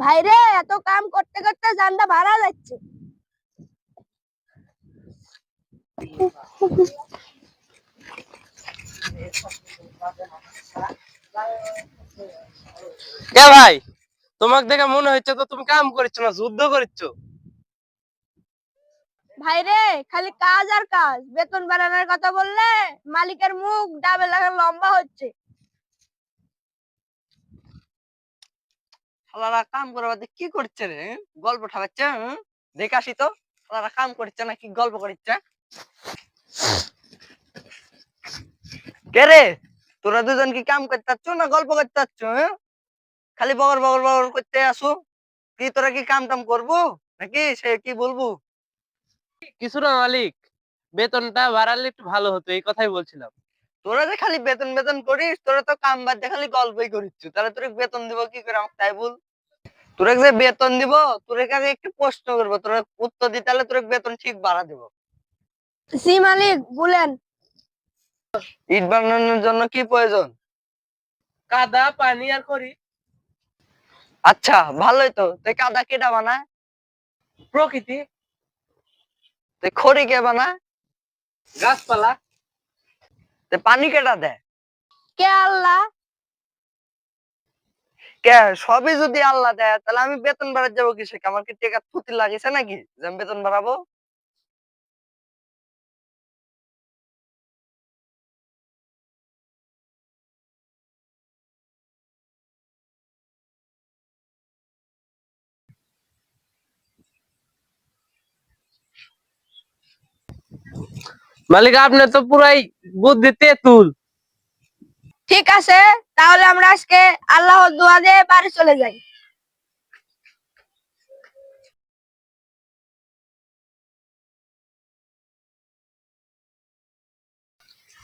ভাইরে, এত কাম করতে করতে জানটা ভাড়া যাচ্ছে। কে ভাই, তোমাকে দেখে মনে হচ্ছে তো তুমি কাম করছো না, যুদ্ধ করছো। ভাইরে, খালি কাজ আর কাজ, বেতন বাড়ানোর কথা বললে মালিকের মুখ ডাবে লাগা লম্বা হচ্ছে। শালারা কাম করে বাদে কি করছে রে? গল্প ঠাকাচ্ছে? দেখে আসি তো শালারা কাম করছে না কি গল্প করছে। কে রে, তোরা দুজন কি কাম করতে চাচ্ছ না গল্প করতে চাচ্ছ? খালি বগর বগর বগর করতে আসো। কি তোরা কি কাম টাম করবো নাকি সে কি বলবো? কিছু না মালিক, বেতনটা বাড়ালে একটু ভালো হতো, এই কথাই বলছিলাম। তোরা যে খালি বেতন বেতন করিস, তোরা তো কাম বাদ দিয়ে খালি গল্পই করিস, তাহলে তোর বেতন দিব কি করে আমাকে তাই বল। তোরা যে বেতন দিব, তোর কাছে একটু প্রশ্ন করবো, তোরা উত্তর দিতে তাহলে তোর বেতন ঠিক বাড়া দিব। জি মালিক, বলেন। ইট বানানোর জন্য কি প্রয়োজন? কাদা, পানি আর খড়ি। আচ্ছা ভালোই তো, তুই কাদা কেটা বানায়? প্রকৃতি। তুই খড়ি কে বানায়? গাছপালা। তুই পানি কেটা দেয়? কে আল্লাহ। কে? সবই যদি আল্লাহ দেয় তাহলে আমি বেতন বাড়াতে যাবো কিসে? আমার কি টাকা থুতি লাগিছে নাকি যে আমি বেতন বাড়াবো? মালিক, আপনি তো পুরাই বুদ্ধি তেঁতুল। ঠিক আছে, তাহলে আমরা আজকে আল্লাহর দোয়া দিয়ে বাড়ি চলে যাই।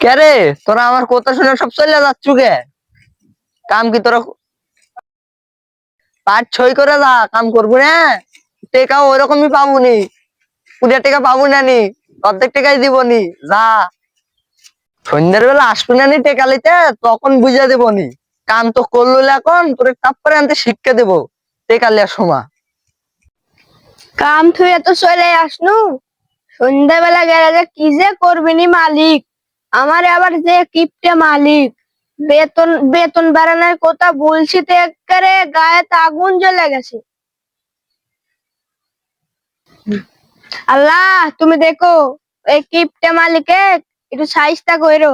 কে রে, তোরা আমার কথা শুনে সব চলে যাচ্ছু কে? কাম কি তোরা পাঁচ ছয় করে যা, কাম করবো না? টেকাও ওইরকমই পাবো নি, পুরিয়া টেকা পাবো না নি, অর্ধেক টেকাই দিব নি। যা, সন্ধ্যার বেলা আসবো না নি টেকা লিতে, তখন বুঝিয়ে দেবো নি। কাম তো করলো এখন, তোরে তারপরে আনতে শিক্ষা দেবো টেকা লিয়ার সময়। কাম থুয়ে তো চলে আসনু, সন্ধ্যাবেলা গেলে যে কি যে করবি নি মালিক। আমার আবার যে কিপটে মালিক, বেতন বেতন বাড়ানোর কথা বলছি তো একেবারে গায়ে তো আগুন জ্বলে গেছে। আল্লাহ, তুমি দেখো এই কিপটে মালিকে একটু সাইজটা কইরো।